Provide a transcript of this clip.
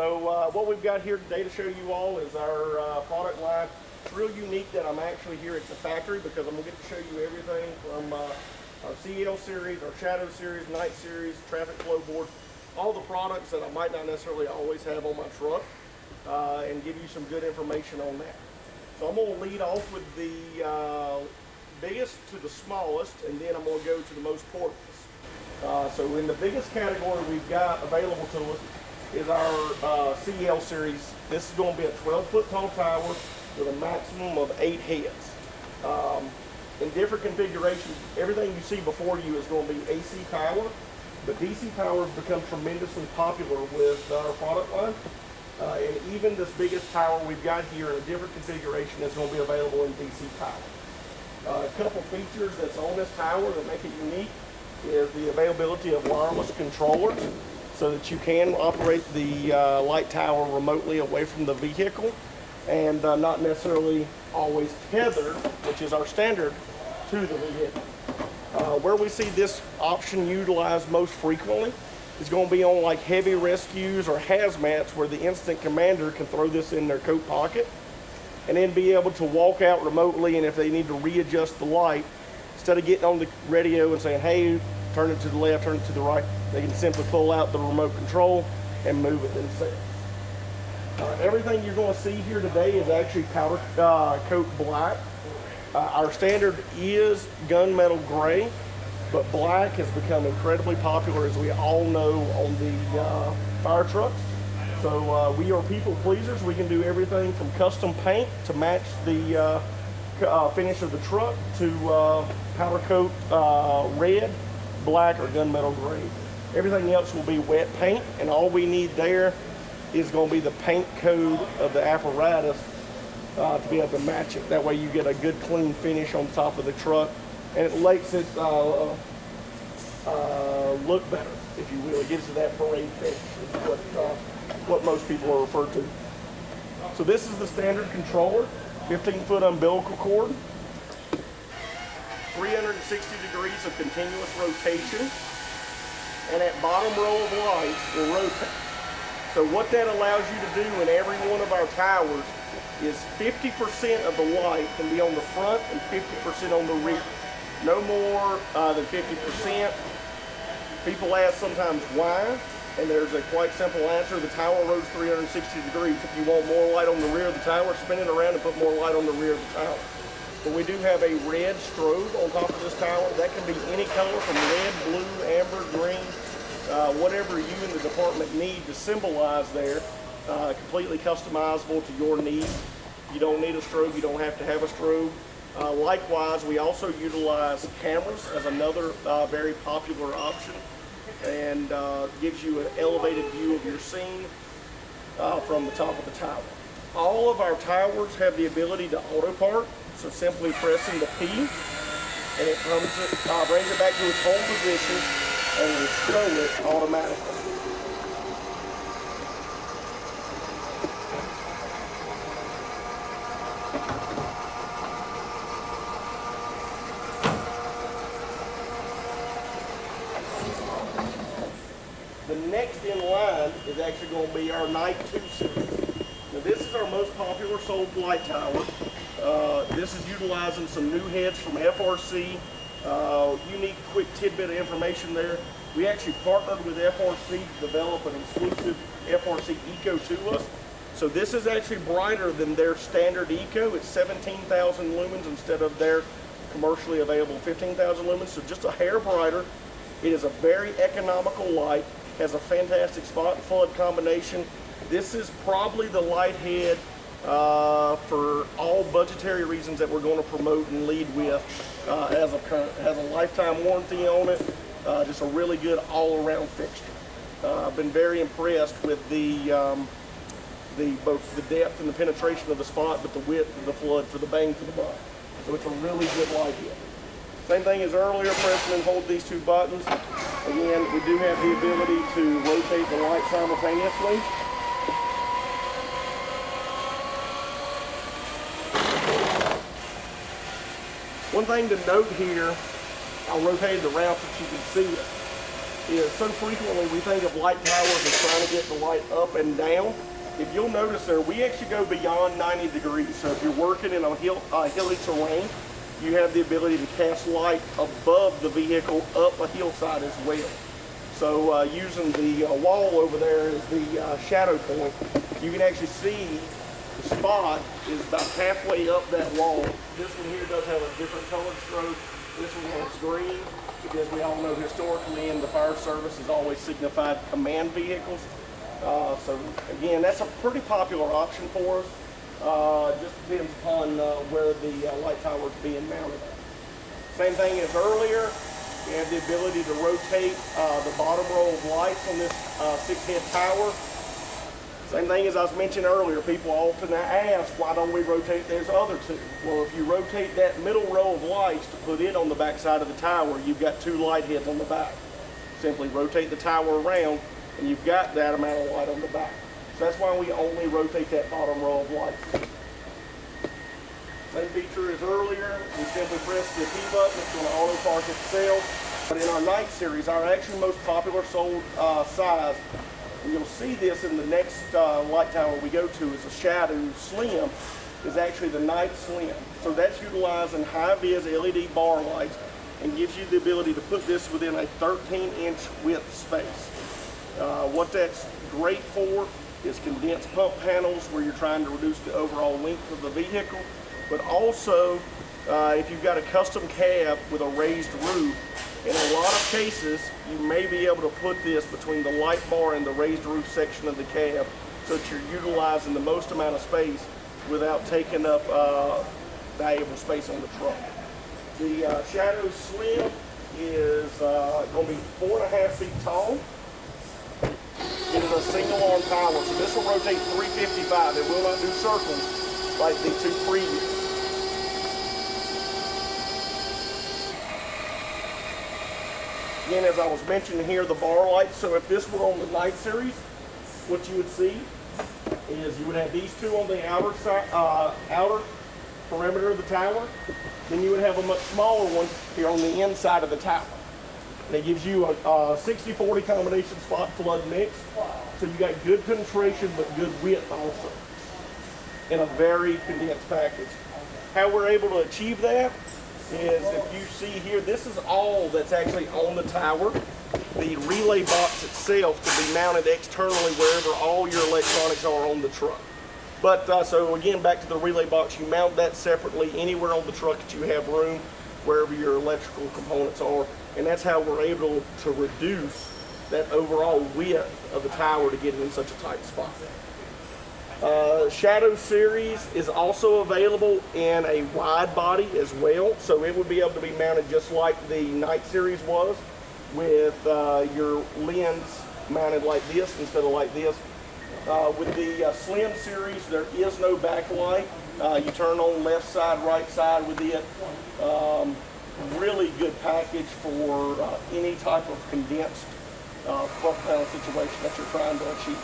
So what we've got here today to show you all is our product line. It's real unique that I'm actually here at the factory because I'm going to get to show you everything from our CL series, our Shadow series, Night series, traffic flow boards, all the products that I might not necessarily always have on my truck, and give you some good information on that. So I'm going to lead off with the biggest to the smallest, and then I'm going to go to the most portables. So in the biggest category we've got available to us is our CL series. This is going to be a 12-foot tall tower with a maximum of 8 heads. In different configurations, everything you see before you is going to be AC power, but DC power has become tremendously popular with our product line. And even this biggest tower we've got here in a different configuration is going to be available in DC power. A couple features that's on this tower that make it unique is the availability of wireless controllers so that you can operate the light tower remotely away from the vehicle and not necessarily always tethered, which is our standard, to the vehicle. Where we see this option utilized most frequently is going to be on like heavy rescues or hazmats where the instant commander can throw this in their coat pocket and then be able to walk out remotely, and if they need to readjust the light, instead of getting on the radio and saying, hey, turn it to the left, turn it to the right, they can simply pull out the remote control and move it themselves. Everything you're going to see here today is actually powder coat black. Our standard is gunmetal gray, but black has become incredibly popular, as we all know, on the fire trucks. So we are people pleasers. We can do everything from custom paint to match the finish of the truck to powder coat red, black, or gunmetal gray. Everything else will be wet paint, and all we need there is going to be the paint code of the apparatus to be able to match it. That way you get a good clean finish on top of the truck, and it makes it look better, if you will. It gives it that parade finish, is what most people are referred to. So this is the standard controller, 15-foot umbilical cord, 360 degrees of continuous rotation, and that bottom row of lights will rotate. So what that allows you to do in every one of our towers is 50% of the light can be on the front and 50% on the rear. No more than 50%. People ask sometimes why, and there's a quite simple answer. The tower rotates 360 degrees. If you want more light on the rear of the tower, spin it around and put more light on the rear of the tower. But we do have a red strobe on top of this tower. That can be any color from red, blue, amber, green, whatever you in the department need to symbolize there. Completely customizable to your needs. You don't need a strobe, you don't have to have a strobe. Likewise, we also utilize cameras as another very popular option, and gives you an elevated view of your scene from the top of the tower. All of our towers have the ability to auto park, so simply pressing the P, and it brings it back to its home position and will stow it automatically. The next in line is actually going to be our Night 2 series. Now this is our most popular sold light tower. This is utilizing some new heads from FRC. Unique quick tidbit of information there. We actually partnered with FRC to develop an exclusive FRC Eco to us. So this is actually brighter than their standard Eco. It's 17,000 lumens instead of their commercially available 15,000 lumens. So just a hair brighter. It is a very economical light. Has a fantastic spot and flood combination. This is probably the light head for all budgetary reasons that we're going to promote and lead with. Has a lifetime warranty on it. Just a really good all-around fixture. I've been very impressed with both the depth and the penetration of the spot, but the width of the flood for the bang for the buck. So it's a really good light head. Same thing as earlier, press and hold these two buttons. Again, we do have the ability to rotate the light simultaneously. One thing to note here, I'll rotate it around so you can see it. is so frequently we think of light towers as trying to get the light up and down. If you'll notice there, we actually go beyond 90 degrees. So if you're working in a hilly terrain, you have the ability to cast light above the vehicle up a hillside as well. So using the wall over there as the shadow point, you can actually see the spot is about halfway up that wall. This one here does have a different color stroke. This one has green, because we all know historically in the fire service has always signified command vehicles. So again, that's a pretty popular option for us. Just depends upon where the light tower is being mounted at. Same thing as earlier, we have the ability to rotate the bottom row of lights on this 6-head tower. Same thing as I was mentioning earlier, people often ask, why don't we rotate those other two? Well, if you rotate that middle row of lights to put it on the back side of the tower, you've got 2 light heads on the back. Simply rotate the tower around, and you've got that amount of light on the back. So that's why we only rotate that bottom row of lights. Same feature as earlier, we simply press the P button, it's going to auto park itself. But in our night series, our actually most popular sold size, and you'll see this in the next light tower we go to, is a Shadow Slim, is actually the Night Slim. So that's utilizing high-vis LED bar lights and gives you the ability to put this within a 13-inch width space. What that's great for is condensed pump panels where you're trying to reduce the overall length of the vehicle, but also if you've got a custom cab with a raised roof, in a lot of cases you may be able to put this between the light bar and the raised roof section of the cab so that you're utilizing the most amount of space without taking up valuable space on the truck. The Shadow Slim is going to be 4.5 feet tall. It is a single arm tower, so this will rotate 355. It will not do circles like the 2 previous. Again, as I was mentioning here, the bar lights. So if this were on the night series, what you would see is you would have these 2 on the outer side, outer perimeter of the tower. Then you would have a much smaller one here on the inside of the tower. That gives you a 60-40 combination spot flood mix. So you got good penetration but good width also in a very condensed package. How we're able to achieve that is, if you see here, this is all that's actually on the tower. The relay box itself can be mounted externally wherever all your electronics are on the truck. But so again, back to the relay box, you mount that separately anywhere on the truck that you have room, wherever your electrical components are. And that's how we're able to reduce that overall width of the tower to get it in such a tight spot. Shadow Series is also available in a wide body as well, so it would be able to be mounted just like the Night Series was, with your lens mounted like this instead of like this. With the Slim Series, there is no backlight. You turn on left side, right side with it. Really good package for any type of condensed front panel situation that you're trying to achieve.